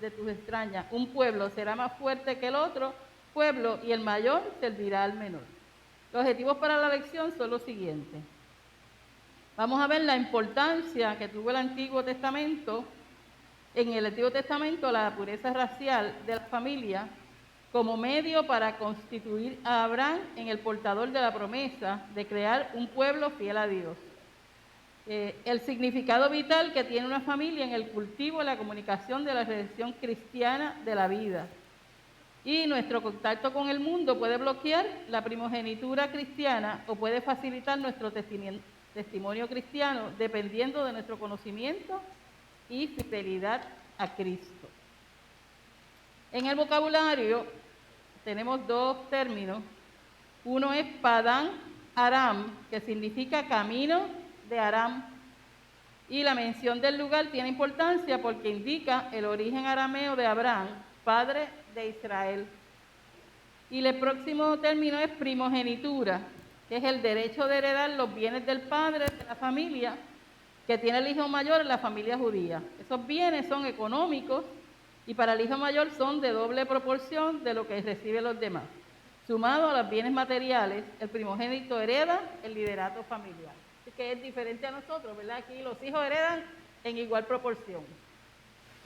de tus extrañas. Un pueblo será más fuerte que el otro pueblo y el mayor servirá al menor. Los objetivos para la lección son los siguientes. Vamos a ver la importancia que tuvo el Antiguo Testamento. En el Antiguo Testamento, la pureza racial de la familia como medio para constituir a Abraham en el portador de la promesa de crear un pueblo fiel a Dios. El significado vital que tiene una familia en el cultivo y la comunicación de la redención cristiana de la vida. Y nuestro contacto con el mundo puede bloquear la primogenitura cristiana o puede facilitar nuestro testimonio cristiano dependiendo de nuestro conocimiento y fidelidad a Cristo. En el vocabulario tenemos dos términos. Uno es Padán Aram, que significa camino de Aram. Y la mención del lugar tiene importancia porque indica el origen arameo de Abraham, padre de Israel. Y el próximo término es primogenitura, que es el derecho de heredar los bienes del padre de la familia que tiene el hijo mayor en la familia judía. Esos bienes son económicos y para el hijo mayor son de doble proporción de lo que reciben los demás. Sumado a los bienes materiales, el primogénito hereda el liderato familiar. Así que es diferente a nosotros, ¿verdad? Aquí los hijos heredan en igual proporción.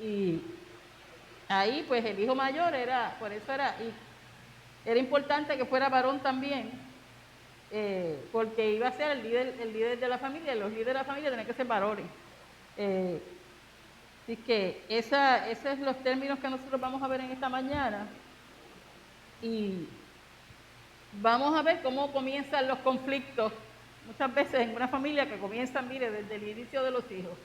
Y ahí pues el hijo mayor era importante que fuera varón también, porque iba a ser el líder de la familia, y los líderes de la familia tenían que ser varones. Así que esos son los términos que nosotros vamos a ver en esta mañana. Y vamos a ver cómo comienzan los conflictos, muchas veces en una familia que comienzan, mire, desde el inicio de los hijos.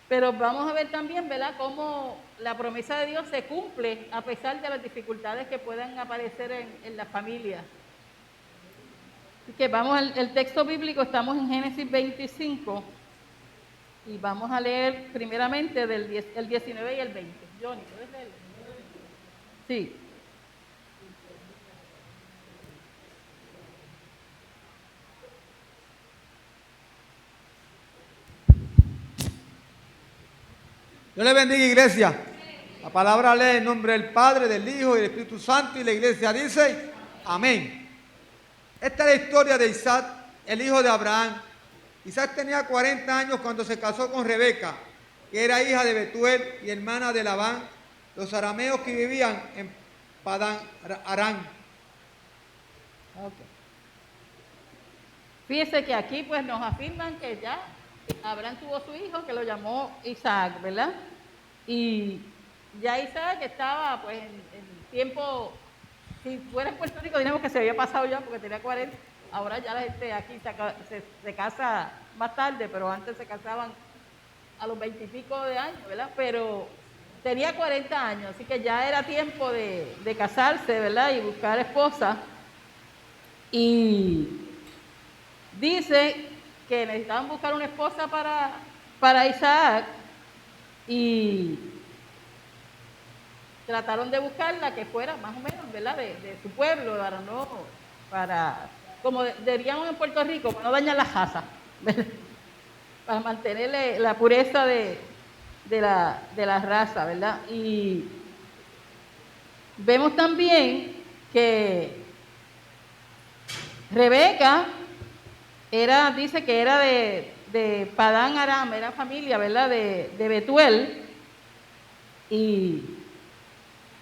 Pero vamos a ver también, ¿verdad?, cómo la promesa de Dios se cumple a pesar de las dificultades que puedan aparecer en la familia. Así que vamos al texto bíblico, estamos en Génesis 25 y vamos a leer primeramente el 19 y el 20. Johnny, ¿puedes leerlo? Sí. Dios le bendiga, iglesia. La palabra lee en nombre del Padre, del Hijo y del Espíritu Santo, y la iglesia dice, amén. Esta es la historia de Isaac, el hijo de Abraham. Isaac tenía 40 años cuando se casó con Rebeca, que era hija de Betuel y hermana de Labán, los arameos que vivían en Padán Aram. Okay. Fíjese que aquí pues nos afirman que ya Abraham tuvo su hijo, que lo llamó Isaac, ¿verdad? Y ya Isaac estaba pues en tiempo, si fuera en Puerto Rico diríamos que se había pasado ya porque tenía 40, ahora ya la gente aquí se casa más tarde, pero antes se casaban a los 20 y pico de años, ¿verdad? Pero tenía 40 años, así que ya era tiempo de casarse, ¿verdad? Y buscar esposa. Y dice que necesitaban buscar una esposa para Isaac y trataron de buscarla que fuera más o menos, ¿verdad?, de su pueblo, como diríamos en Puerto Rico, para no dañar la casa, ¿verdad?, para mantener la pureza de la raza, ¿verdad? Y vemos también que Rebeca dice que era de Padán Aram, era familia, ¿verdad?, de Betuel, y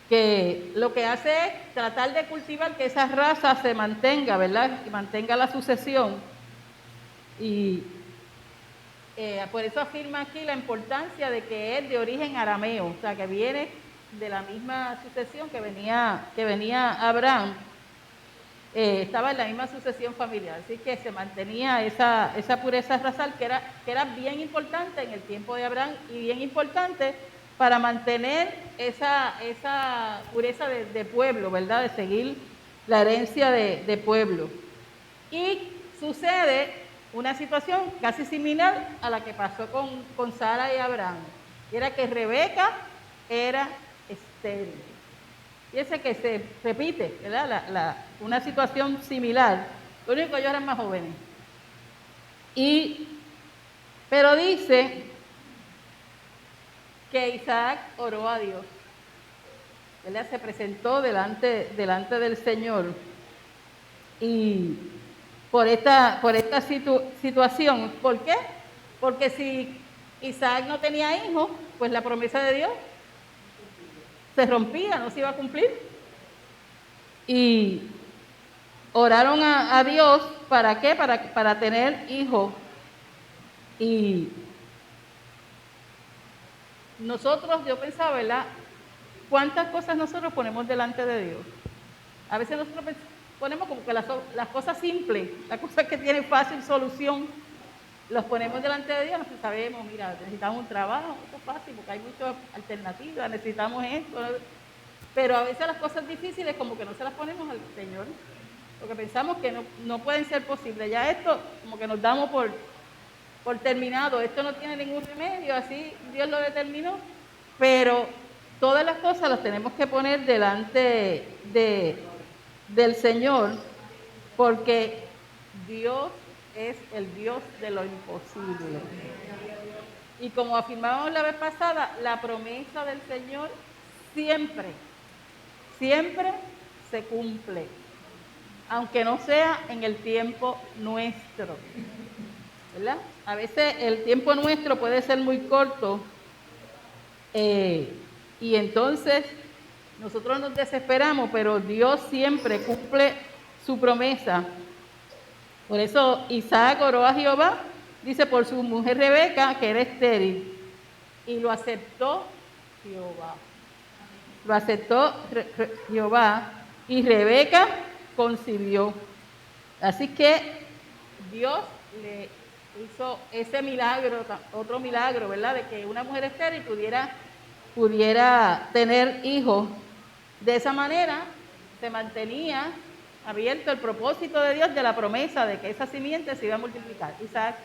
que lo que hace es tratar de cultivar que esa raza se mantenga, ¿verdad?, y mantenga la sucesión. Y por eso afirma aquí la importancia de que es de origen arameo, o sea, que viene de la misma sucesión que venía Abraham. Estaba en la misma sucesión familiar, así que se mantenía esa pureza racial que era bien importante en el tiempo de Abraham y bien importante para mantener esa pureza de pueblo, ¿verdad?, de seguir la herencia de pueblo. Y sucede una situación casi similar a la que pasó con Sara y Abraham, y era que Rebeca era estéril. Fíjense que se repite, ¿verdad?, una situación similar. Lo único que ellos eran más jóvenes. Pero dice que Isaac oró a Dios. Él se presentó delante del Señor. Y por esta situación, ¿por qué? Porque si Isaac no tenía hijos, pues la promesa de Dios se rompía, no se iba a cumplir. Y oraron a Dios, ¿para qué? Para tener hijos. Y nosotros, yo pensaba, ¿verdad? ¿Cuántas cosas nosotros ponemos delante de Dios? A veces nosotros ponemos como que las cosas simples, las cosas que tienen fácil solución, los ponemos delante de Dios, nosotros sabemos, mira, necesitamos un trabajo, eso es fácil, porque hay muchas alternativas, necesitamos esto, pero a veces las cosas difíciles como que no se las ponemos al Señor, porque pensamos que no pueden ser posibles. Ya esto como que nos damos por terminado, esto no tiene ningún remedio, así Dios lo determinó, pero todas las cosas las tenemos que poner delante del Señor, porque Dios es el Dios de lo imposible. Y como afirmábamos la vez pasada, la promesa del Señor siempre se cumple, aunque no sea en el tiempo nuestro, ¿verdad? A veces el tiempo nuestro puede ser muy corto y entonces nosotros nos desesperamos, pero Dios siempre cumple su promesa. Por eso Isaac oró a Jehová, dice, por su mujer Rebeca, que era estéril, y lo aceptó Jehová. Lo aceptó Jehová y Rebeca concibió. Así que Dios le hizo ese milagro, otro milagro, ¿verdad? De que una mujer estéril pudiera tener hijos. De esa manera se mantenía abierto el propósito de Dios de la promesa de que esa simiente se iba a multiplicar. Isaac.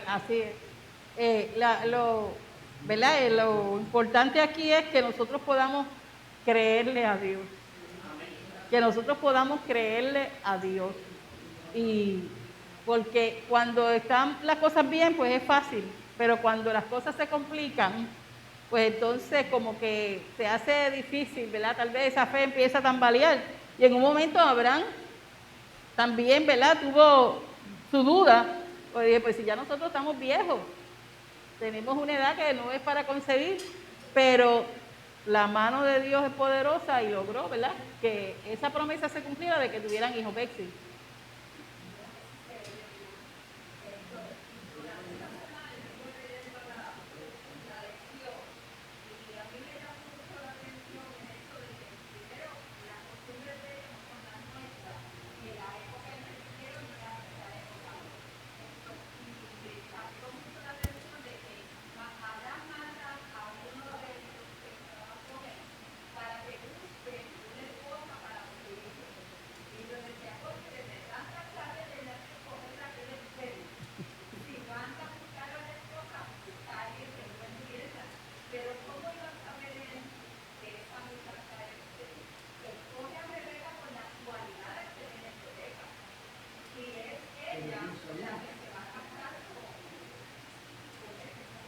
Así es. ¿Verdad? Lo importante aquí es que nosotros podamos creerle a Dios. Que nosotros podamos creerle a Dios. Y porque cuando están las cosas bien, pues es fácil. Pero cuando las cosas se complican, pues entonces como que se hace difícil, ¿verdad? Tal vez esa fe empieza a tambalear. Y en un momento Abraham también, ¿verdad? Tuvo su duda. Pues dije, pues si ya nosotros estamos viejos, tenemos una edad que no es para concebir, pero la mano de Dios es poderosa y logró, ¿verdad? Que esa promesa se cumpliera de que tuvieran hijos. Bexi.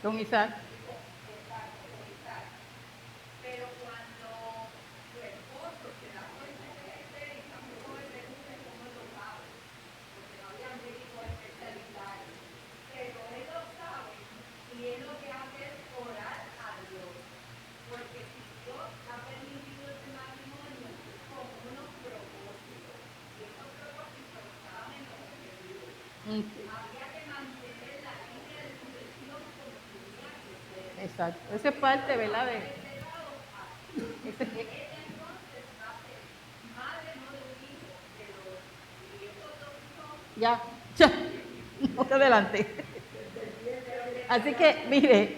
Con Isaac. Exacto. Esa es parte, ¿verdad? Ya, ya, no te adelante. Así que, mire,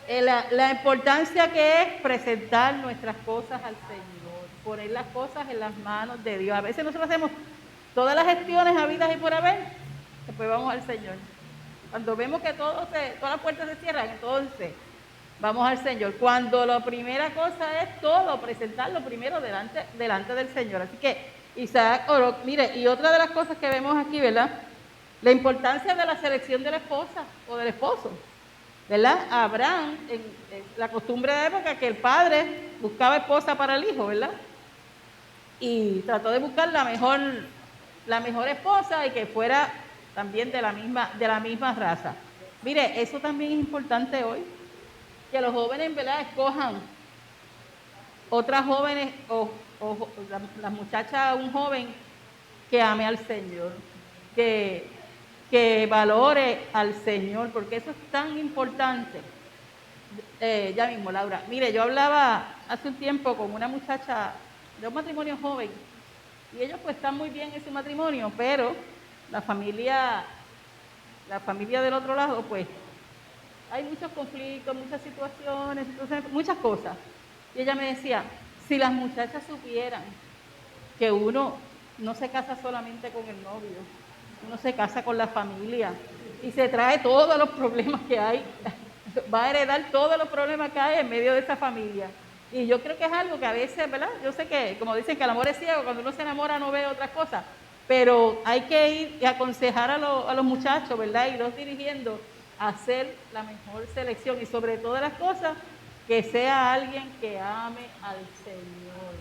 la importancia que es presentar nuestras cosas al Señor, poner las cosas en las manos de Dios. A veces nosotros hacemos todas las gestiones habidas y por haber, después vamos al Señor. Cuando vemos que todas las puertas se cierran, entonces vamos al Señor. Cuando la primera cosa es todo, presentarlo primero delante del Señor. Así que Isaac oró. Mire, y otra de las cosas que vemos aquí, ¿verdad? La importancia de la selección de la esposa o del esposo, ¿verdad? Abraham, en la costumbre de época, que el padre buscaba esposa para el hijo, ¿verdad? Y trató de buscar la mejor esposa y que fuera también de la misma raza. Mire, eso también es importante hoy, que los jóvenes, ¿verdad?, escojan otras jóvenes o las muchachas, un joven que ame al Señor, que valore al Señor, porque eso es tan importante. Ya mismo, Laura. Mire, yo hablaba hace un tiempo con una muchacha de un matrimonio joven y ellos pues están muy bien en su matrimonio, pero la familia del otro lado, pues hay muchos conflictos, muchas situaciones, entonces, muchas cosas. Y ella me decía, si las muchachas supieran que uno no se casa solamente con el novio, uno se casa con la familia y se trae todos los problemas que hay, va a heredar todos los problemas que hay en medio de esa familia. Y yo creo que es algo que a veces, ¿verdad? Yo sé que, como dicen, que el amor es ciego, cuando uno se enamora no ve otras cosas, pero hay que ir y aconsejar a los muchachos, ¿verdad? Y los dirigiendo a hacer la mejor selección y sobre todas las cosas, que sea alguien que ame al Señor,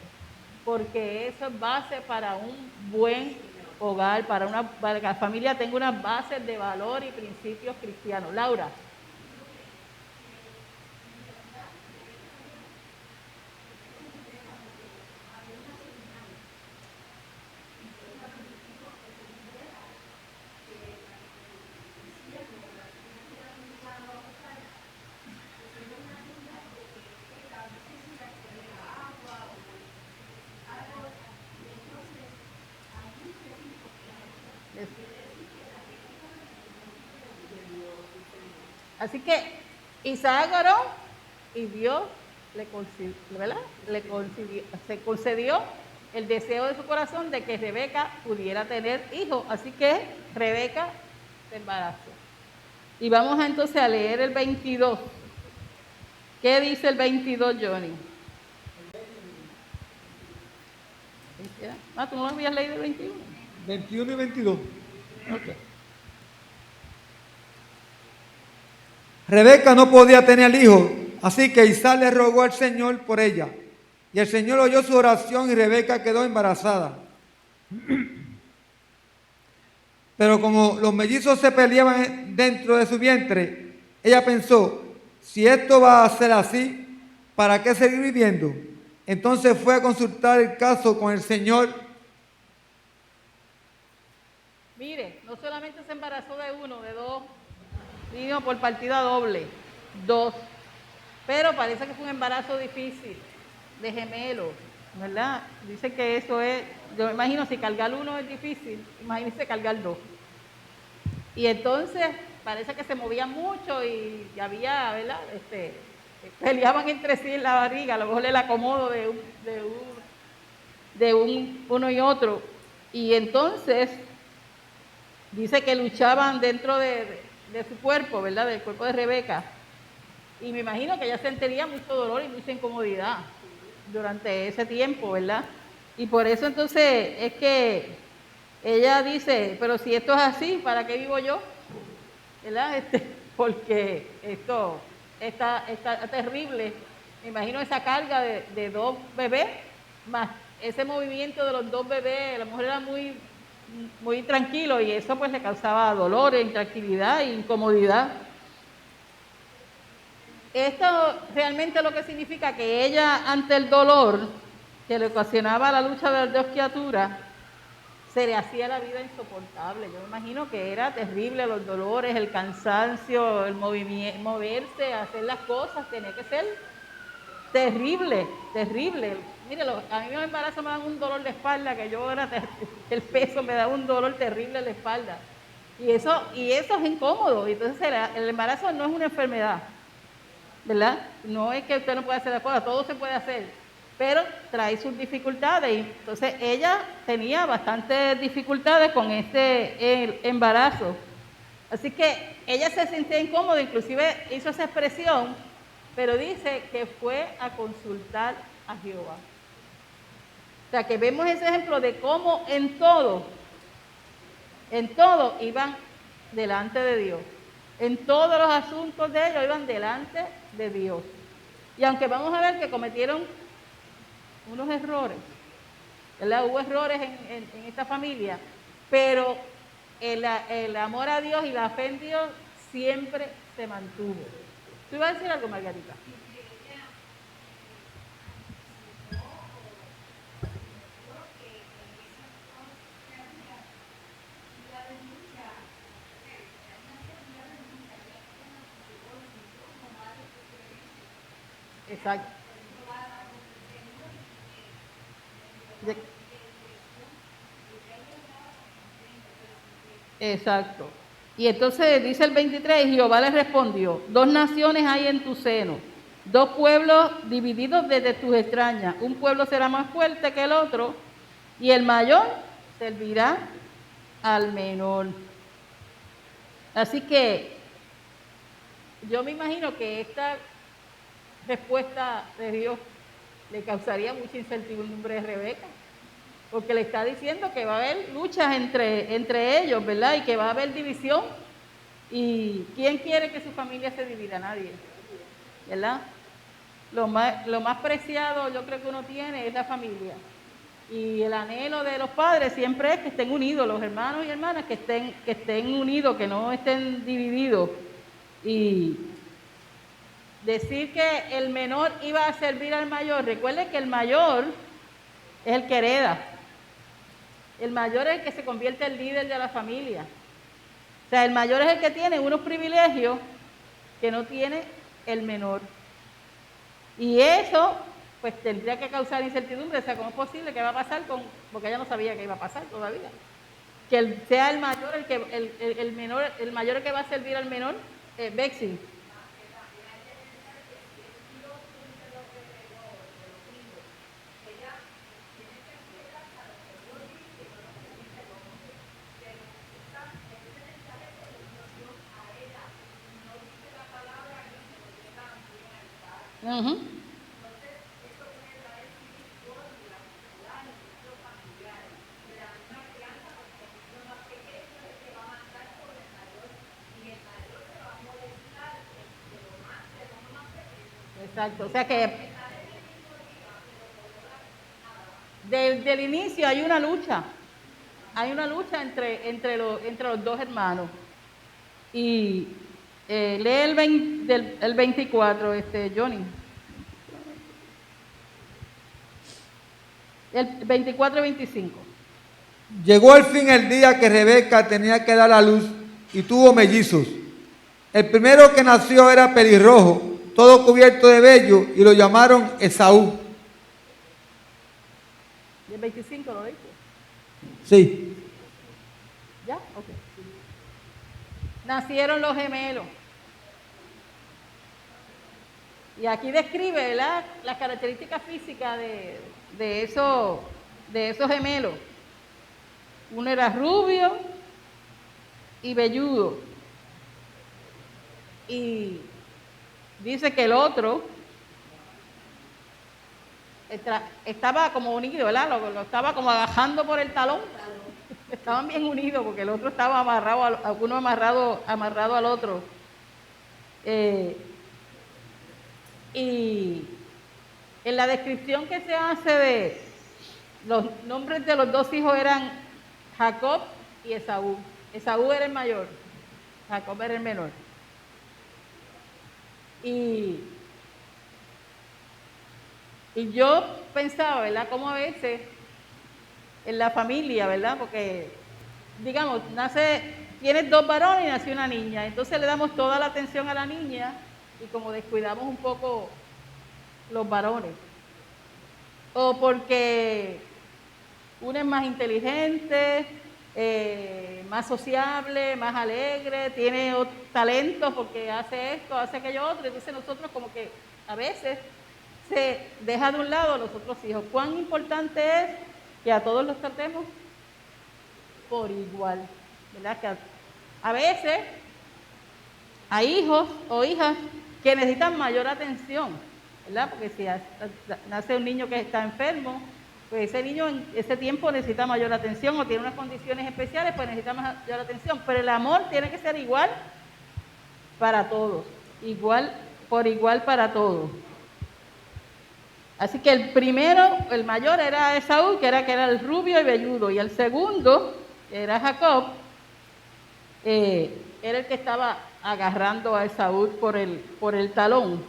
porque eso es base para un buen hogar, para que la familia tenga unas bases de valor y principios cristianos. Laura. Así que Isaac oró y Dios se concedió el deseo de su corazón de que Rebeca pudiera tener hijos. Así que Rebeca se embarazó. Y vamos entonces a leer el 22. ¿Qué dice el 22, Johnny? ¿Tú no habías leído el 21? 21 y 22. Ok. Rebeca no podía tener hijo, así que Isaac le rogó al Señor por ella. Y el Señor oyó su oración y Rebeca quedó embarazada. Pero como los mellizos se peleaban dentro de su vientre, ella pensó, si esto va a ser así, ¿para qué seguir viviendo? Entonces fue a consultar el caso con el Señor. Mire, no solamente se embarazó de uno, de dos, vino por partida doble, 2. Pero parece que fue un embarazo difícil, de gemelos, ¿verdad? Dicen que eso es, yo me imagino, si cargar uno es difícil, imagínense cargar 2. Y entonces parece que se movían mucho y había, ¿verdad? Peleaban entre sí en la barriga, a lo mejor el acomodo de uno y otro. Y entonces dice que luchaban dentro de su cuerpo, ¿verdad? Del cuerpo de Rebeca. Y me imagino que ella sentiría mucho dolor y mucha incomodidad durante ese tiempo, ¿verdad? Y por eso entonces es que ella dice, pero si esto es así, ¿para qué vivo yo? ¿Verdad? Porque esto está terrible. Me imagino esa carga de dos bebés, más ese movimiento de los dos bebés. La mujer era muy, muy tranquilo y eso pues le causaba dolor, intranquilidad e incomodidad. Esto realmente lo que significa que ella, ante el dolor que le ocasionaba la lucha de las dos criaturas, se le hacía la vida insoportable. Yo me imagino que era terrible los dolores, el cansancio, el movimiento, moverse, hacer las cosas, tenía que ser terrible, terrible. Mire, a mí los embarazos me dan un dolor de espalda, que yo era el peso me da un dolor terrible en la espalda. Y eso es incómodo. Entonces el embarazo no es una enfermedad, ¿verdad? No es que usted no pueda hacer las cosas, todo se puede hacer, pero trae sus dificultades. Y entonces ella tenía bastantes dificultades con el embarazo. Así que ella se sentía incómoda, inclusive hizo esa expresión, pero dice que fue a consultar a Jehová. O sea, que vemos ese ejemplo de cómo en todo iban delante de Dios. En todos los asuntos de ellos iban delante de Dios. Y aunque vamos a ver que cometieron unos errores, ¿verdad? Hubo errores en esta familia, pero el amor a Dios y la fe en Dios siempre se mantuvo. ¿Tú ibas a decir algo, Margarita? Exacto. Exacto. Y entonces dice el 23, Jehová les respondió, 2 naciones hay en tu seno, 2 pueblos divididos desde tus extrañas, un pueblo será más fuerte que el otro, y el mayor servirá al menor. Así que yo me imagino que esta respuesta de Dios le causaría mucha incertidumbre a Rebeca, porque le está diciendo que va a haber luchas entre ellos, ¿verdad? Y que va a haber división. ¿Y quién quiere que su familia se divida? Nadie, ¿verdad? Lo más preciado yo creo que uno tiene es la familia. Y el anhelo de los padres siempre es que estén unidos, los hermanos y hermanas que estén unidos, que no estén divididos. Y decir que el menor iba a servir al mayor, recuerde que el mayor es el que hereda. El mayor es el que se convierte en líder de la familia. O sea, el mayor es el que tiene unos privilegios que no tiene el menor. Y eso, pues, tendría que causar incertidumbre. O sea, ¿cómo es posible? ¿Qué va a pasar porque ella no sabía qué iba a pasar todavía? Que sea el mayor el menor, el mayor el que va a servir al menor, Bexi. Uh-huh. Exacto, o sea que desde el inicio hay una lucha entre los dos hermanos. Y lee el 24, Johnny. El 24 y 25. Llegó al fin el día que Rebeca tenía que dar a luz y tuvo mellizos. El primero que nació era pelirrojo, todo cubierto de vello, y lo llamaron Esaú. ¿Y el 25 lo dice? Sí. ¿Ya? Ok. Nacieron los gemelos. Y aquí describe, ¿verdad?, las características físicas de esos gemelos. Uno era rubio y velludo. Y dice que el otro estaba como unido, ¿verdad? Lo estaba como agajando por el talón. estaban bien unidos porque el otro estaba amarrado, uno amarrado al otro. Y en la descripción que se hace de los nombres de los dos hijos eran Jacob y Esaú. Esaú era el mayor, Jacob era el menor. Y yo pensaba, ¿verdad?, cómo a veces en la familia, ¿verdad?, porque, digamos, tienes dos varones y nació una niña, entonces le damos toda la atención a la niña y como descuidamos un poco los varones. O porque uno es más inteligente, más sociable, más alegre, tiene talentos porque hace esto, hace aquello otro, entonces nosotros como que a veces se deja de un lado a los otros hijos. ¿Cuán importante es que a todos los tratemos por igual? ¿Verdad? Que a veces hay hijos o hijas que necesitan mayor atención, ¿verdad? Porque si nace un niño que está enfermo, pues ese niño en ese tiempo necesita mayor atención o tiene unas condiciones especiales, pues necesita mayor atención. Pero el amor tiene que ser igual para todos, por igual para todos. Así que el primero, el mayor era Esaú, que era el rubio y velludo, y el segundo, que era Jacob, era el que estaba agarrando a Esaú por el talón.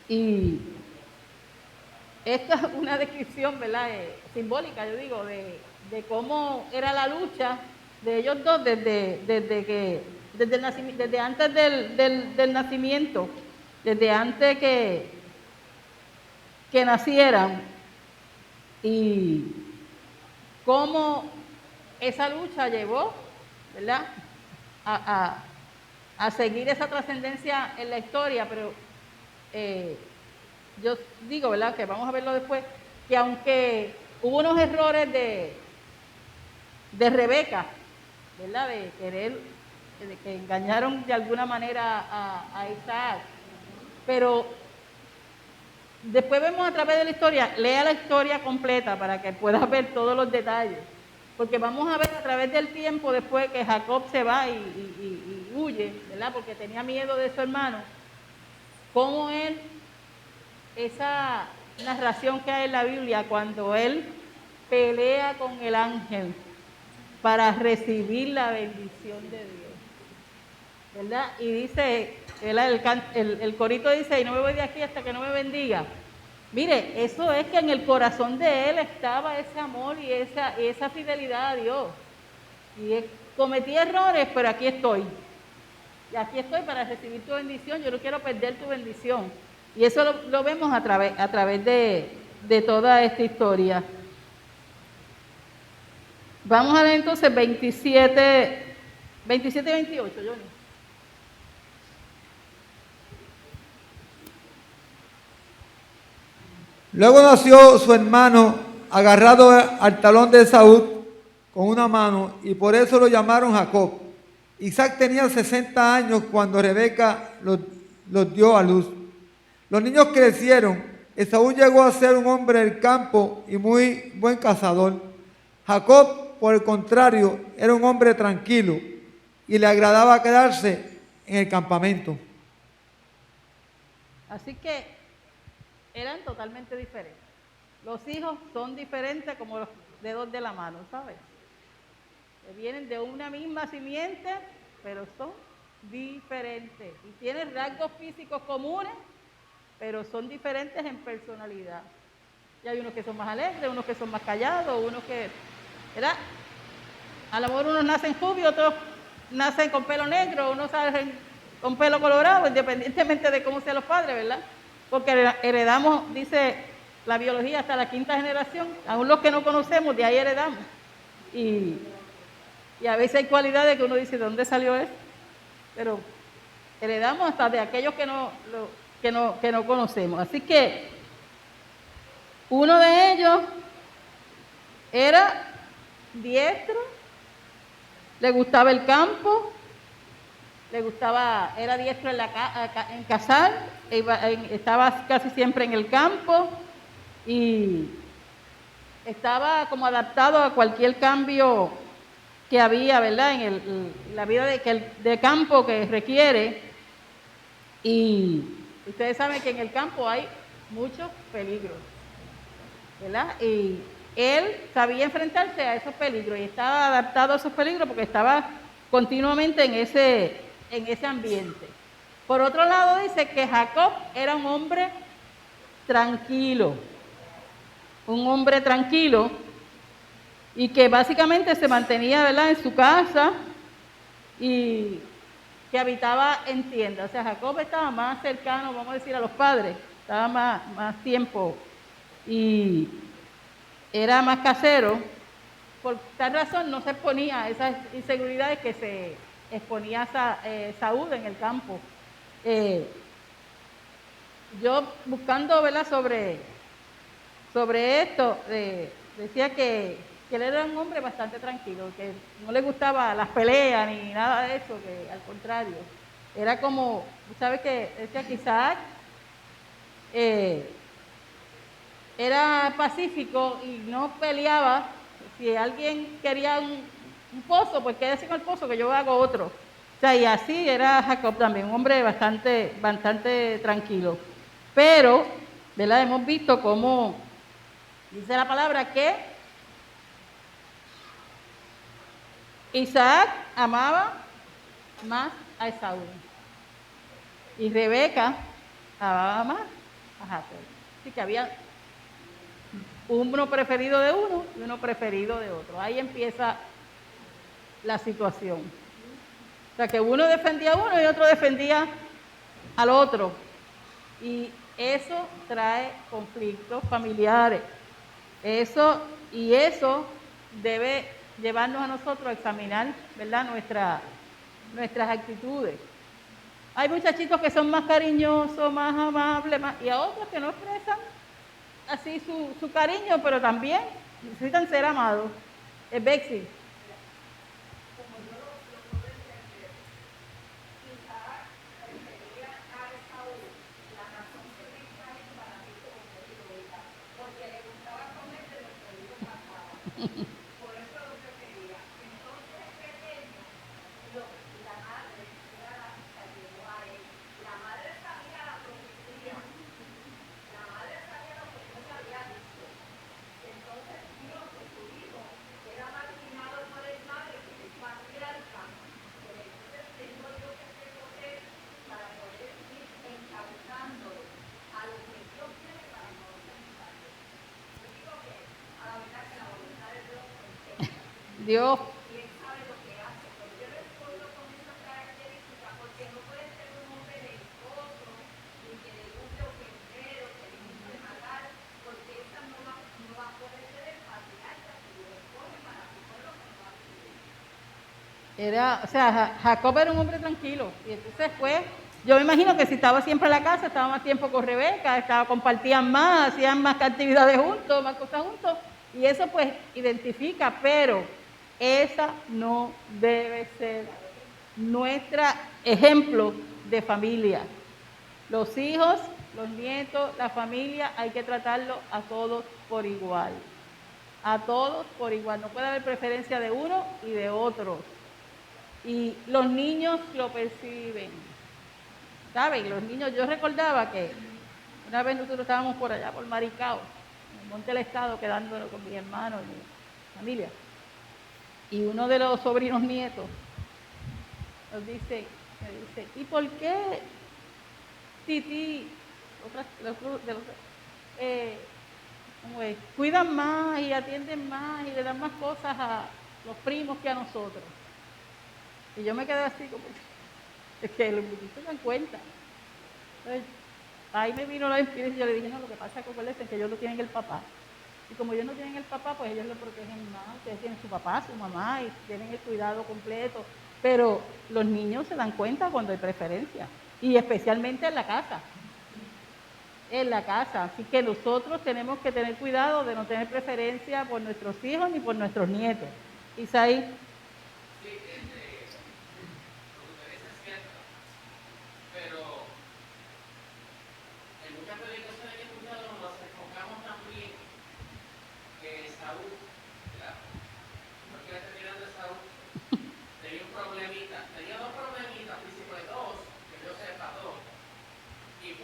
Y esta es una descripción, ¿verdad?, simbólica, yo digo, de cómo era la lucha de ellos dos desde antes del nacimiento, desde antes que nacieran, y cómo esa lucha llevó, ¿verdad?, a seguir esa trascendencia en la historia. Pero yo digo, ¿verdad?, que vamos a verlo después, que aunque hubo unos errores de Rebeca, ¿verdad?, de que engañaron de alguna manera a Isaac, pero después vemos a través de la historia, lea la historia completa para que puedas ver todos los detalles, porque vamos a ver a través del tiempo después que Jacob se va y huye, ¿verdad?, porque tenía miedo de su hermano, cómo él, esa narración que hay en la Biblia, cuando él pelea con el ángel para recibir la bendición de Dios, ¿verdad? Y dice, el corito dice, y no me voy de aquí hasta que no me bendiga. Mire, eso es que en el corazón de él estaba ese amor y esa fidelidad a Dios. Y cometí errores, pero aquí estoy. Y aquí estoy para recibir tu bendición. Yo no quiero perder tu bendición. Y eso lo vemos a través de toda esta historia. Vamos a ver entonces 27 y 28, Johnny. Luego nació su hermano agarrado al talón de Esaú con una mano, y por eso lo llamaron Jacob. Isaac tenía 60 años cuando Rebeca los dio a luz. Los niños crecieron. Esaú llegó a ser un hombre del campo y muy buen cazador. Jacob, por el contrario, era un hombre tranquilo y le agradaba quedarse en el campamento. Así que eran totalmente diferentes. Los hijos son diferentes como los dedos de la mano, ¿sabes? Vienen de una misma simiente, pero son diferentes. Y tienen rasgos físicos comunes, pero son diferentes en personalidad. Y hay unos que son más alegres, unos que son más callados, unos que, ¿verdad? A lo mejor unos nacen rubios, otros nacen con pelo negro, unos nacen con pelo colorado, independientemente de cómo sean los padres, ¿verdad? Porque heredamos, dice la biología, hasta la 5ª generación. Aún los que no conocemos, de ahí heredamos. Y a veces hay cualidades que uno dice, ¿de dónde salió eso? Pero heredamos hasta de aquellos que no conocemos. Así que uno de ellos era diestro, le gustaba el campo, era diestro en cazar, estaba casi siempre en el campo y estaba como adaptado a cualquier cambio que había, ¿verdad? La vida de campo que requiere. Y ustedes saben que en el campo hay muchos peligros, ¿verdad? Y él sabía enfrentarse a esos peligros y estaba adaptado a esos peligros porque estaba continuamente en ese ambiente. Por otro lado, dice que Jacob era un hombre tranquilo, y que básicamente se mantenía, ¿verdad?, en su casa y que habitaba en tiendas. O sea, Jacob estaba más cercano, vamos a decir, a los padres, estaba más tiempo y era más casero. Por tal razón no se exponía a esas inseguridades que se exponía Saúl en el campo. Yo buscando, ¿verdad?, sobre esto, decía que él era un hombre bastante tranquilo, que no le gustaba las peleas ni nada de eso, que al contrario, era como, ¿sabes qué? Decía que Isaac era pacífico y no peleaba. Si alguien quería un pozo, pues quédese con el pozo que yo hago otro. O sea, y así era Jacob también, un hombre bastante tranquilo. Pero, ¿verdad?, hemos visto cómo dice la palabra que Isaac amaba más a Esaú y Rebeca amaba más a Jacob. Así que había uno preferido de uno y uno preferido de otro. Ahí empieza la situación. O sea, que uno defendía a uno y otro defendía al otro. Y eso trae conflictos familiares. Eso debe llevarnos a nosotros a examinar, ¿verdad?, nuestras actitudes. Hay muchachitos que son más cariñosos, más amables, y a otros que no expresan así su cariño, pero también necesitan ser amados. Es Bexi. Dios. Jacob era un hombre tranquilo. Y entonces yo me imagino que si estaba siempre en la casa, estaba más tiempo con Rebeca, compartían más, hacían más actividades juntos, más cosas juntos. Y eso pues identifica, pero esa no debe ser nuestro ejemplo de familia. Los hijos, los nietos, la familia, hay que tratarlos a todos por igual. A todos por igual. No puede haber preferencia de uno y de otro. Y los niños lo perciben. ¿Saben? Los niños, yo recordaba que una vez nosotros estábamos por allá, por Maricao, en el Monte del Estado, quedándonos con mi hermano y mi familia. Y uno de los sobrinos nietos me dice, ¿y por qué Titi, cuidan más y atienden más y le dan más cosas a los primos que a nosotros? Y yo me quedé así como, es que los muchachos se dan cuenta. Entonces, ahí me vino la inspiración y yo le dije, no, lo que pasa es que ellos no tienen el papá. Y como ellos no tienen el papá, pues ellos lo protegen más. Ustedes tienen su papá, su mamá y tienen el cuidado completo. Pero los niños se dan cuenta cuando hay preferencia. Y especialmente en la casa. En la casa. Así que nosotros tenemos que tener cuidado de no tener preferencia por nuestros hijos ni por nuestros nietos. Isaí.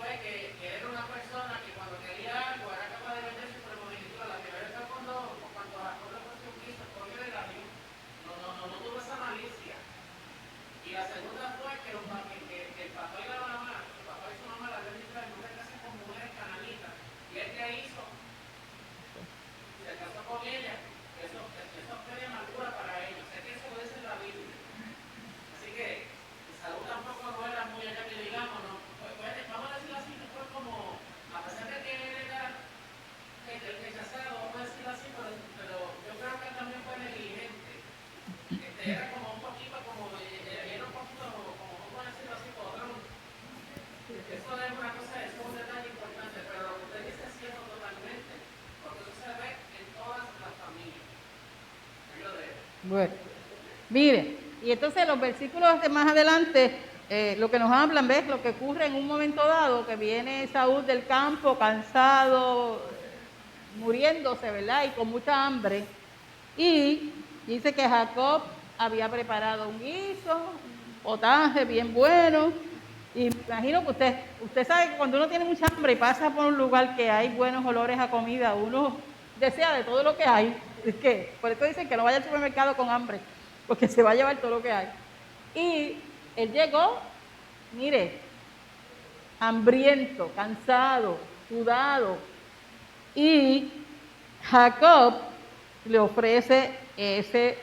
fue que era una persona que cuando quería algo era capaz de vender su primogenitura. La primera vez cuando Jacob le ofreció un guiso, porque le dañó, no tuvo esa malicia. Y la segunda fue que el papá y la mamá, el papá y su mamá la habían dicho no se casen con mujeres cananitas. Y él que hizo, se casó con ella. Eso fue de amargura para ellos. Sé que eso lo dice en la Biblia. Así que Salud tampoco no era muy allá que digamos, ¿no? Vamos a decirlo así, que fue como, a pesar de que él era rechazado, vamos a decirlo así, pero yo creo que él también fue negligente. Era como un poquito, era un poquito, como vamos a decirlo así, podrón. Eso es una cosa, es un detalle importante, pero lo que usted dice es cierto totalmente, porque eso se ve en todas las familias. Bueno, mire, y entonces los versículos de más adelante, lo que nos hablan, ¿ves? Lo que ocurre en un momento dado, que viene Saúl del campo, cansado, muriéndose, ¿verdad? Y con mucha hambre. Y dice que Jacob había preparado un guiso, un potaje bien bueno. Y me imagino que usted sabe que cuando uno tiene mucha hambre y pasa por un lugar que hay buenos olores a comida, uno desea de todo lo que hay. Es que, por eso dicen que no vaya al supermercado con hambre, porque se va a llevar todo lo que hay. Y él llegó, mire, hambriento, cansado, sudado. Y Jacob le ofrece ese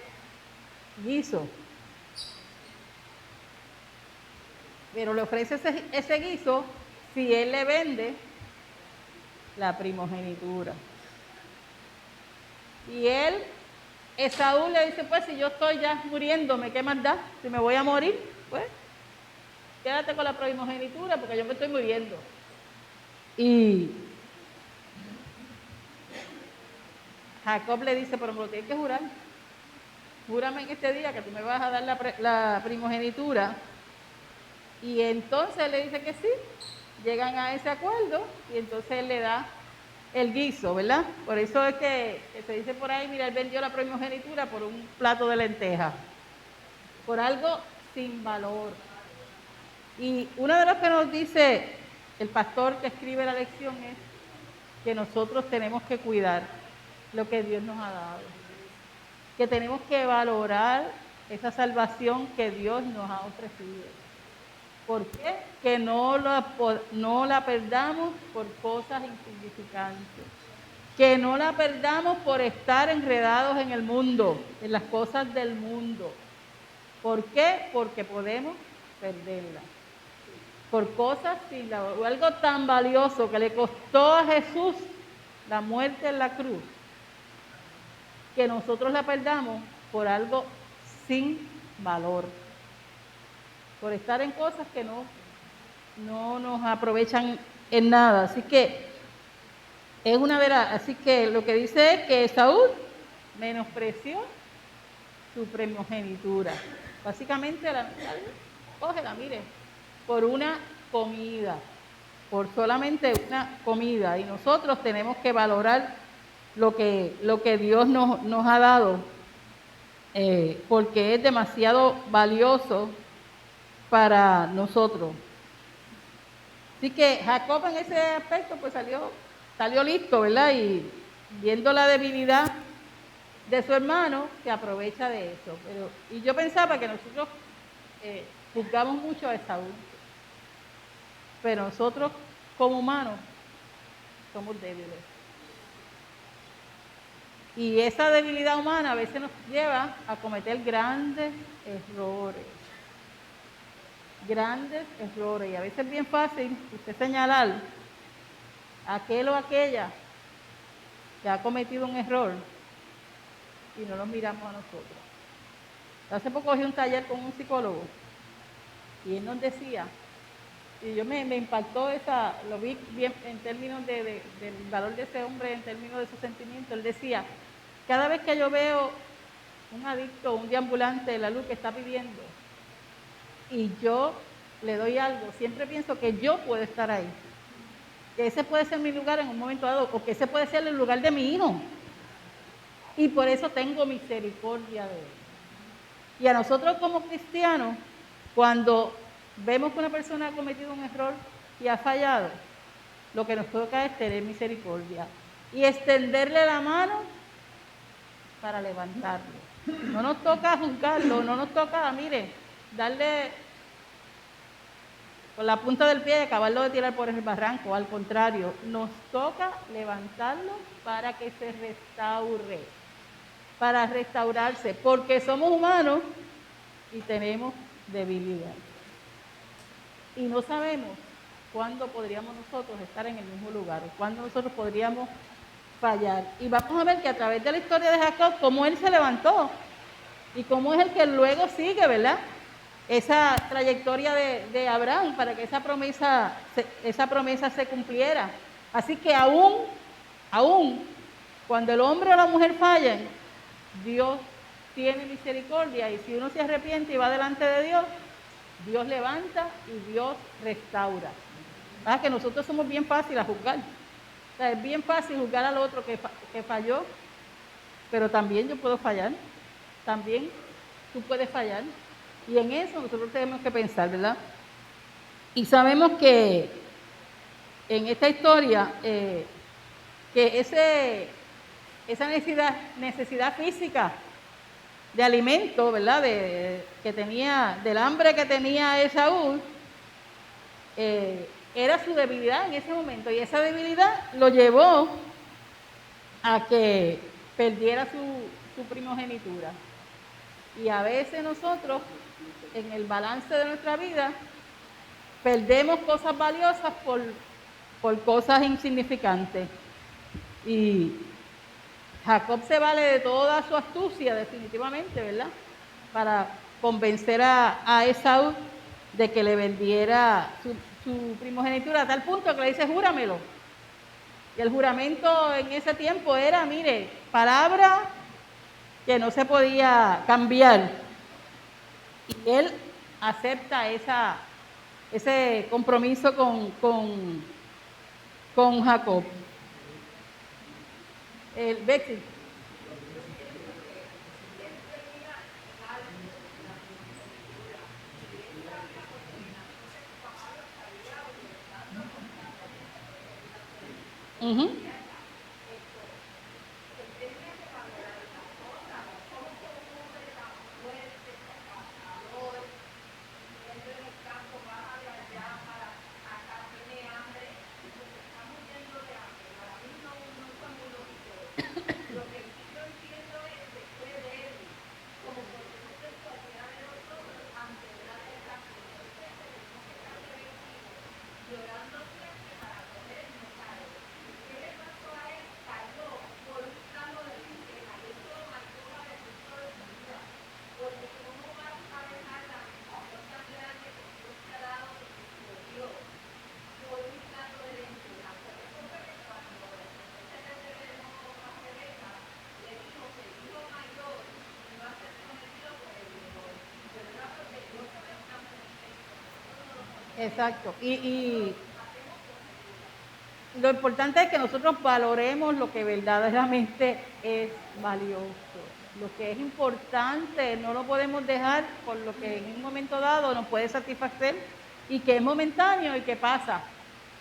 guiso. Pero le ofrece ese guiso si él le vende la primogenitura. Y Esaú le dice, pues si yo estoy ya muriéndome, ¿qué más da? Si me voy a morir, pues quédate con la primogenitura porque yo me estoy muriendo. Y Jacob le dice, pero me lo tienes que jurar. Júrame en este día que tú me vas a dar la primogenitura. Y entonces le dice que sí. Llegan a ese acuerdo y entonces él le da el guiso, ¿verdad? Por eso es que se dice por ahí, mira, él vendió la primogenitura por un plato de lentejas. Por algo sin valor. Y uno de los que nos dice el pastor que escribe la lección es que nosotros tenemos que cuidar lo que Dios nos ha dado, que tenemos que valorar esa salvación que Dios nos ha ofrecido. ¿Por qué? Que no la perdamos por cosas insignificantes, que no la perdamos por estar enredados en el mundo, en las cosas del mundo. ¿Por qué? Porque podemos perderla por cosas sin valor, o algo tan valioso que le costó a Jesús la muerte en la cruz, que nosotros la perdamos por algo sin valor, por estar en cosas que no nos aprovechan en nada. Así que es una verdad. Así que lo que dice es que Saúl menospreció su primogenitura. Básicamente, cógela, mire, por una comida, por solamente una comida. Y nosotros tenemos que valorar lo que Dios nos ha dado, porque es demasiado valioso para nosotros. Así que Jacob en ese aspecto pues salió listo, ¿verdad? Y viendo la debilidad de su hermano, se aprovecha de eso. Y yo pensaba que nosotros juzgamos mucho a Esaú, pero nosotros como humanos somos débiles. Y esa debilidad humana a veces nos lleva a cometer grandes errores. Y a veces es bien fácil usted señalar a aquel o aquella que ha cometido un error y no nos miramos a nosotros. Hace poco cogí un taller con un psicólogo y él nos decía, y yo me impactó lo vi bien en términos del valor de ese hombre, en términos de sus sentimientos. Él decía, cada vez que yo veo un adicto, un deambulante de la luz que está pidiendo, y yo le doy algo, siempre pienso que yo puedo estar ahí, que ese puede ser mi lugar en un momento dado, o que ese puede ser el lugar de mi hijo, y por eso tengo misericordia de él. Y a nosotros como cristianos, cuando vemos que una persona ha cometido un error, y ha fallado, lo que nos toca es tener misericordia y extenderle la mano para levantarlo. No nos toca juzgarlo, no nos toca, mire, darle con la punta del pie y acabarlo de tirar por el barranco. Al contrario, nos toca levantarlo para que se restaure, para restaurarse, porque somos humanos y tenemos debilidad. Y no sabemos cuándo podríamos nosotros estar en el mismo lugar, o cuándo nosotros podríamos fallar. Y vamos a ver que a través de la historia de Jacob, cómo él se levantó y cómo es el que luego sigue, ¿verdad? Esa trayectoria de Abraham para que esa promesa se cumpliera. Así que aún cuando el hombre o la mujer fallan, Dios tiene misericordia, y si uno se arrepiente y va delante de Dios, Dios levanta y Dios restaura. ¿Verdad? Que nosotros somos bien fáciles a juzgar. O sea, es bien fácil juzgar al otro que falló, pero también yo puedo fallar, también tú puedes fallar, y en eso nosotros tenemos que pensar, ¿verdad? Y sabemos que en esta historia, que esa necesidad física de alimento, ¿verdad? Del hambre que tenía Esaú, era su debilidad en ese momento, y esa debilidad lo llevó a que perdiera su primogenitura. Y a veces nosotros, en el balance de nuestra vida, perdemos cosas valiosas por cosas insignificantes. Y Jacob se vale de toda su astucia, definitivamente, ¿verdad? Para convencer a Esaú de que le vendiera su primogenitura, a tal punto que le dice, júramelo. Y el juramento en ese tiempo era, mire, palabra que no se podía cambiar. Y él acepta ese compromiso con Jacob. Betsy. Uh-huh. Exacto. Y lo importante es que nosotros valoremos lo que verdaderamente es valioso. Lo que es importante no lo podemos dejar por lo que en un momento dado nos puede satisfacer y que es momentáneo y que pasa.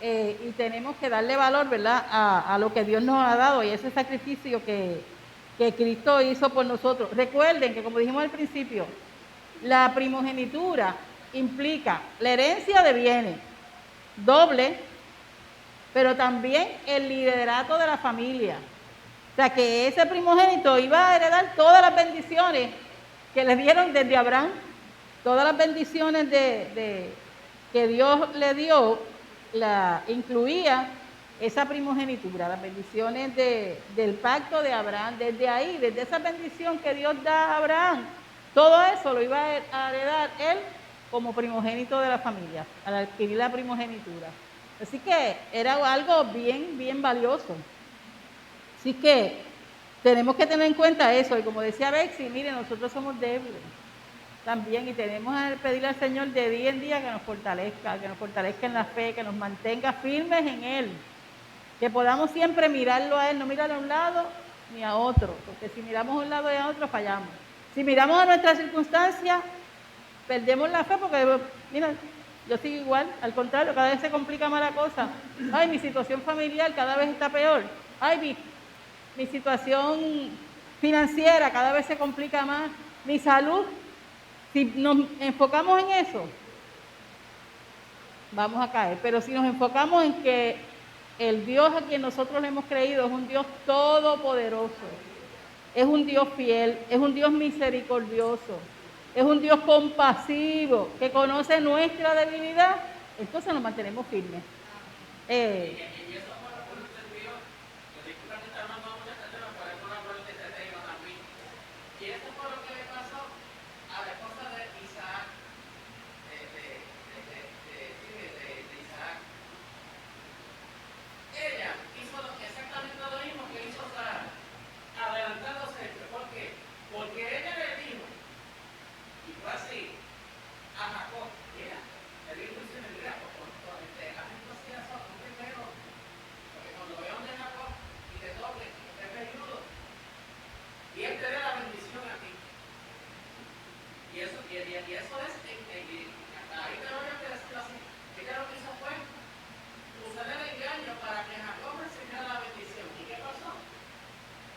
Y tenemos que darle valor, ¿verdad?, a lo que Dios nos ha dado y ese sacrificio que Cristo hizo por nosotros. Recuerden que, como dijimos al principio, la primogenitura implica la herencia de bienes, doble, pero también el liderato de la familia. O sea, que ese primogénito iba a heredar todas las bendiciones que le dieron desde Abraham, todas las bendiciones que Dios le dio, incluía esa primogenitura, las bendiciones del pacto de Abraham. Desde ahí, desde esa bendición que Dios da a Abraham, todo eso lo iba a heredar él como primogénito de la familia, al adquirir la primogenitura. Así que era algo bien, bien valioso. Así que tenemos que tener en cuenta eso. Y como decía Betsy, miren, nosotros somos débiles también y tenemos que pedirle al Señor de día en día que nos fortalezca en la fe, que nos mantenga firmes en Él, que podamos siempre mirarlo a Él, no mirar a un lado ni a otro, porque si miramos a un lado y a otro fallamos. Si miramos a nuestras circunstancias, perdemos la fe porque, mira, Yo sigo igual, al contrario, cada vez se complica más la cosa. Ay, mi situación familiar cada vez está peor. Ay, mi situación financiera cada vez se complica más. Mi salud, si nos enfocamos en eso, vamos a caer. Pero si nos enfocamos en que el Dios a quien nosotros le hemos creído es un Dios todopoderoso, es un Dios fiel, es un Dios misericordioso, es un Dios compasivo, que conoce nuestra debilidad, entonces nos mantenemos firmes. Y eso fue lo que nos sirvió. Yo disculpa que está hablando mucho este tema, pero es una parte de este tema también. Y eso fue lo que le pasó a la esposa de Isaac, de Isaac. Ella hizo exactamente lo mismo que hizo Sara, adelantándose. ¿Por qué? Porque ella le dijo, y fue así, a Jacob, mira, le dijo, mira, hazme así, primero, porque cuando vea donde Jacob y te toque, te me ayudo, y él te dé la bendición a ti. Y eso es, ahí te voy a decir así, ella lo que hizo fue usar el engaño para que Jacob recibiera la bendición. ¿Y qué pasó?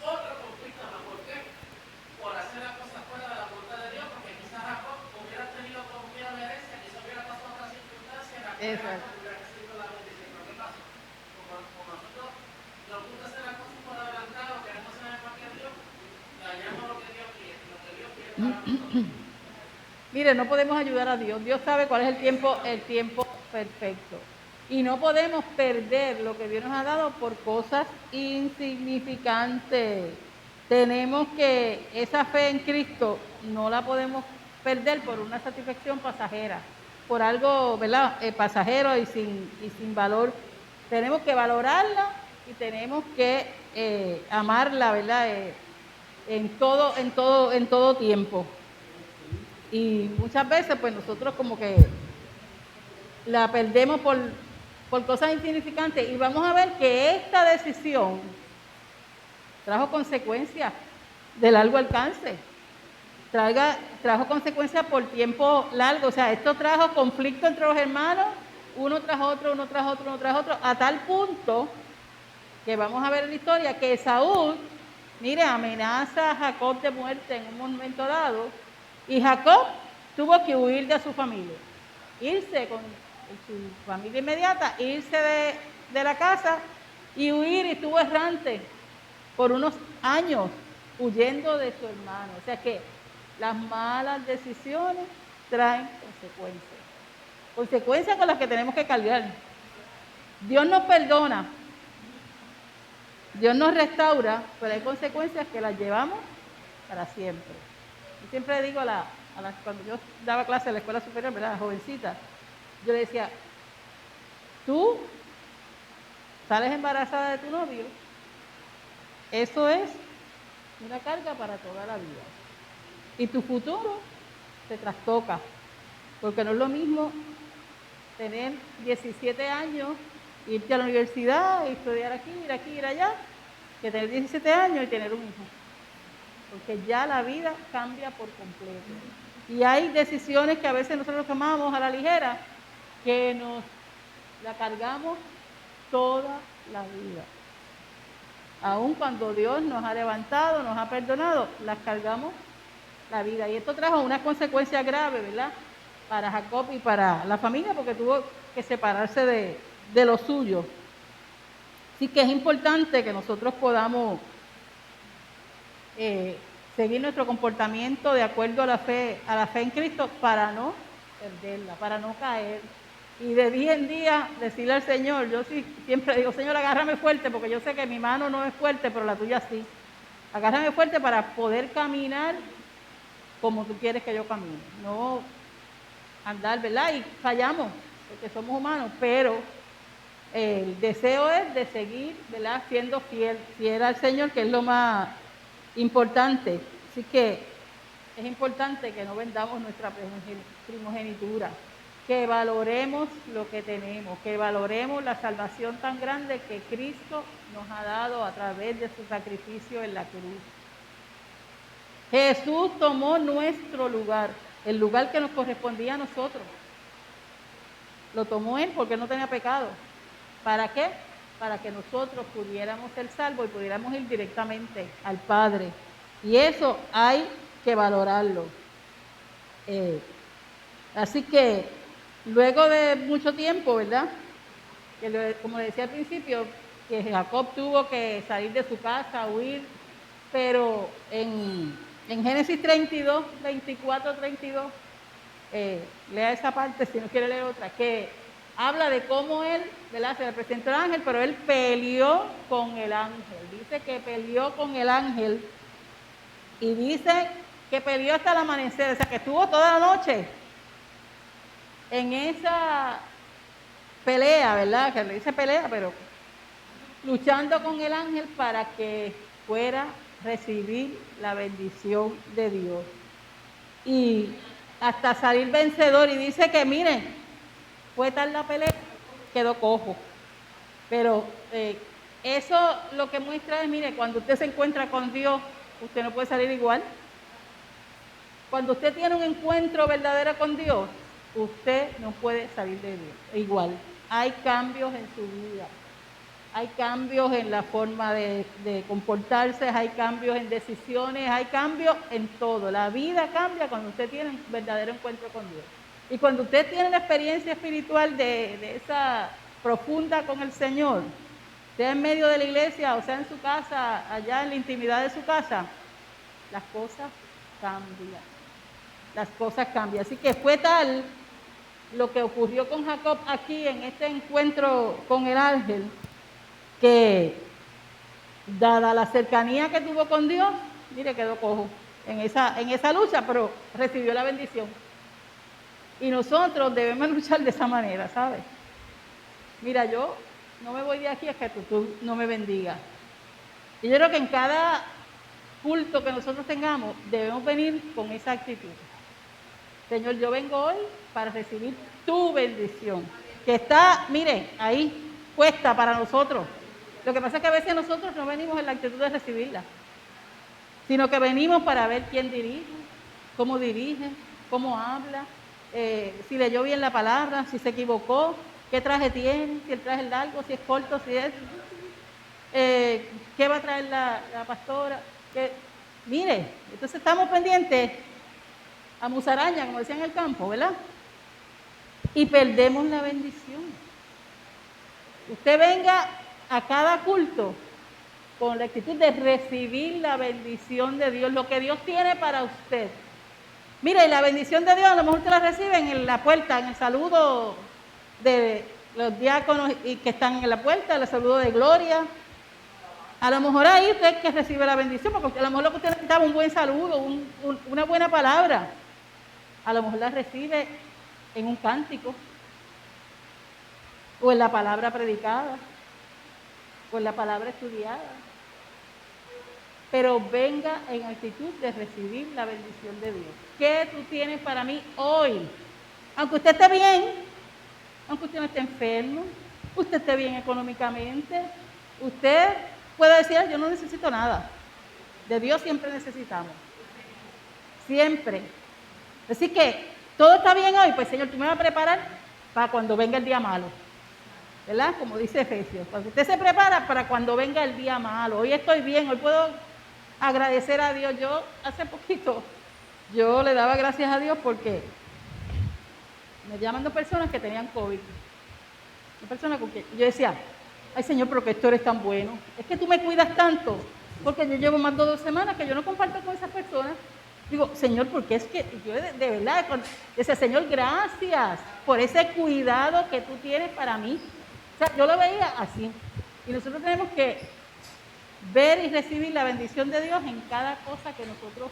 Otro conflicto más. ¿Por qué? Por hacer las cosas fuera de la voluntad de Dios, porque quizás Jacob hubiera tenido como quiera la herencia, quizás hubiera pasado otra circunstancia, Jacob hubiera recibido la bendición. ¿Pero qué pasó? Como nosotros nos gusta hacer las cosas por adelantado, queremos hacer el cualquier Dios, dañamos lo que Dios quiere para nosotros. Mire, no podemos ayudar a Dios. Dios sabe cuál es el tiempo perfecto. Y no podemos perder lo que Dios nos ha dado por cosas insignificantes. Tenemos que, esa fe en Cristo no la podemos perder por una satisfacción pasajera, por algo, ¿verdad? Pasajero y sin valor. Tenemos que valorarla y tenemos que amarla, ¿verdad? En todo tiempo. Y muchas veces pues nosotros como que la perdemos por cosas insignificantes, y vamos a ver que esta decisión trajo consecuencias de largo alcance, trajo consecuencias por tiempo largo. O sea, esto trajo conflicto entre los hermanos, uno tras otro, a tal punto que vamos a ver en la historia que Esaú, mire, amenaza a Jacob de muerte en un momento dado. Y Jacob tuvo que huir de su familia, irse con su familia inmediata, irse de la casa y huir, y estuvo errante por unos años huyendo de su hermano. O sea que las malas decisiones traen consecuencias con las que tenemos que cargar. Dios nos perdona, Dios nos restaura, pero hay consecuencias que las llevamos para siempre. Yo siempre digo cuando yo daba clase en la escuela superior, ¿verdad? Jovencita, yo le decía, tú sales embarazada de tu novio, eso es una carga para toda la vida. Y tu futuro se trastoca, porque no es lo mismo tener 17 años, irte a la universidad, estudiar aquí, ir allá, que tener 17 años y tener un hijo. Porque ya la vida cambia por completo. Y hay decisiones que a veces nosotros tomamos a la ligera, que nos la cargamos toda la vida. Aun cuando Dios nos ha levantado, nos ha perdonado, las cargamos la vida. Y esto trajo una consecuencia grave, ¿verdad? Para Jacob y para la familia, porque tuvo que separarse de lo suyo. Así que es importante que nosotros podamos seguir nuestro comportamiento de acuerdo a la fe en Cristo, para no perderla, para no caer. Y de día en día decirle al Señor, yo sí siempre digo, Señor, agárrame fuerte, porque yo sé que mi mano no es fuerte, pero la tuya sí. Agárrame fuerte para poder caminar como tú quieres que yo camine. No andar, ¿verdad? Y fallamos, porque somos humanos, pero el deseo es de seguir, ¿verdad? Siendo fiel al Señor, que es lo más importante. Así que es importante que no vendamos nuestra primogenitura, que valoremos lo que tenemos, que valoremos la salvación tan grande que Cristo nos ha dado a través de su sacrificio en la cruz. Jesús tomó nuestro lugar, el lugar que nos correspondía a nosotros. Lo tomó Él porque Él no tenía pecado. ¿Para qué? Para que nosotros pudiéramos ser salvos y pudiéramos ir directamente al Padre. Y eso hay que valorarlo. Así que luego de mucho tiempo, ¿verdad? Como le decía al principio, que Jacob tuvo que salir de su casa, huir, pero en Génesis 32, 24, 32, lea esa parte si no quiere leer otra, que habla de cómo él, ¿verdad? Se le presentó el ángel, pero él peleó con el ángel. Dice que peleó con el ángel y dice que peleó hasta el amanecer, o sea que estuvo toda la noche en esa pelea, ¿verdad? Que le dice pelea, pero luchando con el ángel para que fuera a recibir la bendición de Dios. Y hasta salir vencedor. Y dice que, miren, fue tal la pelea, quedó cojo. Pero eso lo que muestra es, mire, cuando usted se encuentra con Dios, usted no puede salir igual. Cuando usted tiene un encuentro verdadero con Dios, usted no puede salir de Dios igual. Hay cambios en su vida. Hay cambios en la forma de comportarse, hay cambios en decisiones, hay cambios en todo. La vida cambia cuando usted tiene un verdadero encuentro con Dios. Y cuando usted tiene la experiencia espiritual de esa profunda con el Señor, sea en medio de la iglesia o sea en su casa, allá en la intimidad de su casa, las cosas cambian. Las cosas cambian. Así que fue tal lo que ocurrió con Jacob aquí en este encuentro con el ángel, que dada la cercanía que tuvo con Dios, mire, quedó cojo en esa lucha, pero recibió la bendición. Y nosotros debemos luchar de esa manera, ¿sabes? Mira, yo no me voy de aquí hasta que tú no me bendigas. Y yo creo que en cada culto que nosotros tengamos, debemos venir con esa actitud. Señor, yo vengo hoy para recibir tu bendición, que está, mire, ahí puesta para nosotros. Lo que pasa es que a veces nosotros no venimos en la actitud de recibirla, sino que venimos para ver quién dirige, cómo habla, si leyó bien la palabra, si se equivocó, qué traje tiene, si el traje es largo, si es corto, si es... qué va a traer la pastora. Mire, entonces estamos pendientes a musaraña, como decían en el campo, ¿verdad? Y perdemos la bendición. Usted venga a cada culto con la actitud de recibir la bendición de Dios, lo que Dios tiene para usted. Mire, la bendición de Dios a lo mejor usted la recibe en la puerta, en el saludo de los diáconos y que están en la puerta, el saludo de gloria. A lo mejor ahí usted que recibe la bendición, porque a lo mejor lo que usted necesitaba un buen saludo, una buena palabra. A lo mejor la recibe en un cántico, o en la palabra predicada, o en la palabra estudiada. Pero venga en actitud de recibir la bendición de Dios. ¿Qué tú tienes para mí hoy? Aunque usted esté bien, aunque usted no esté enfermo, usted esté bien económicamente, usted puede decir, yo no necesito nada. De Dios siempre necesitamos. Siempre. Así que, todo está bien hoy, pues Señor, tú me vas a preparar para cuando venga el día malo. ¿Verdad? Como dice Efesios. Cuando usted se prepara para cuando venga el día malo. Hoy estoy bien, hoy puedo agradecer a Dios. Yo hace poquito, yo le daba gracias a Dios porque me llaman 2 personas que tenían COVID. 2 personas con que yo decía, ay Señor, pero que tú eres tan bueno. Es que tú me cuidas tanto. Porque yo llevo más de 2 semanas que yo no comparto con esas personas. Digo, Señor, porque es que yo de verdad, decía, Señor, gracias por ese cuidado que tú tienes para mí. O sea, yo lo veía así. Y nosotros tenemos que ver y recibir la bendición de Dios en cada cosa que nosotros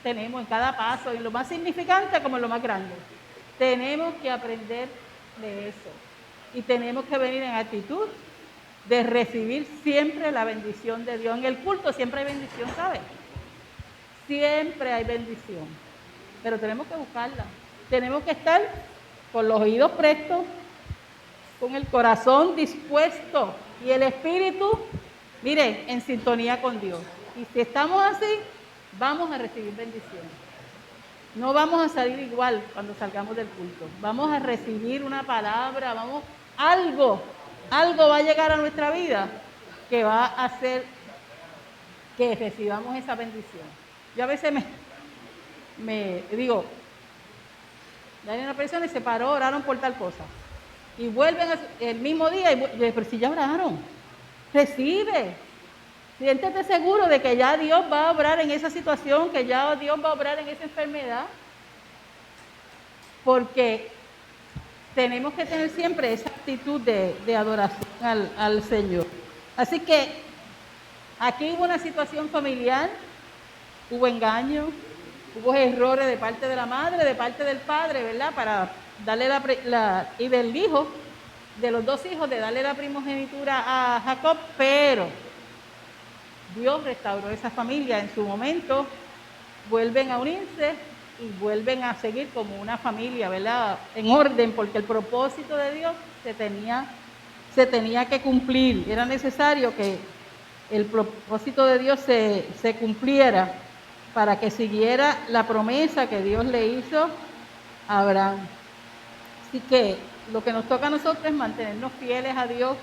tenemos, en cada paso, en lo más significante como en lo más grande. Tenemos que aprender de eso. Y tenemos que venir en actitud de recibir siempre la bendición de Dios. En el culto siempre hay bendición, ¿sabes? Siempre hay bendición, pero tenemos que buscarla. Tenemos que estar con los oídos prestos, con el corazón dispuesto y el espíritu, miren, en sintonía con Dios. Y si estamos así, vamos a recibir bendición. No vamos a salir igual cuando salgamos del culto. Vamos a recibir una palabra, algo va a llegar a nuestra vida que va a hacer que recibamos esa bendición. Yo a veces me digo, hay una persona y se paró, oraron por tal cosa. Y vuelven el mismo día y yo digo, pero si ya oraron, recibe. Siéntete seguro de que ya Dios va a obrar en esa situación, que ya Dios va a obrar en esa enfermedad. Porque tenemos que tener siempre esa actitud de adoración al Señor. Así que aquí hubo una situación familiar, hubo engaño, hubo errores de parte de la madre, de parte del padre, ¿verdad? Para darle y del hijo, de los dos hijos, de darle la primogenitura a Jacob, pero Dios restauró esa familia en su momento, vuelven a unirse y vuelven a seguir como una familia, ¿verdad? En orden, porque el propósito de Dios se tenía que cumplir. Era necesario que el propósito de Dios se cumpliera para que siguiera la promesa que Dios le hizo a Abraham. Así que lo que nos toca a nosotros es mantenernos fieles a Dios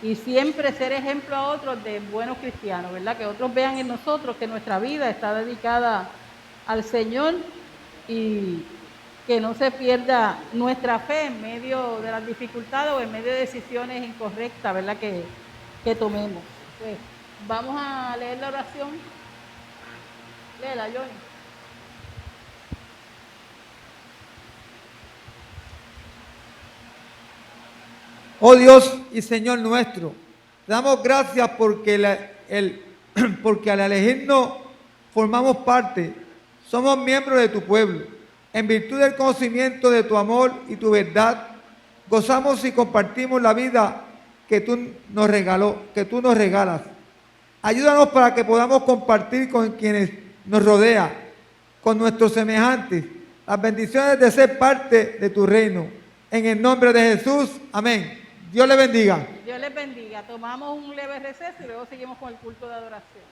y siempre ser ejemplo a otros de buenos cristianos, ¿verdad? Que otros vean en nosotros que nuestra vida está dedicada al Señor y que no se pierda nuestra fe en medio de las dificultades o en medio de decisiones incorrectas, ¿verdad? Que tomemos. Pues vamos a leer la oración. Léela, Johnny. Oh Dios y Señor nuestro, te damos gracias porque, porque al elegirnos formamos parte, somos miembros de tu pueblo. En virtud del conocimiento de tu amor y tu verdad, gozamos y compartimos la vida que tú nos regalas. Ayúdanos para que podamos compartir con quienes nos rodean, con nuestros semejantes, las bendiciones de ser parte de tu reino. En el nombre de Jesús, amén. Dios les bendiga. Dios les bendiga. Tomamos un leve receso y luego seguimos con el culto de adoración.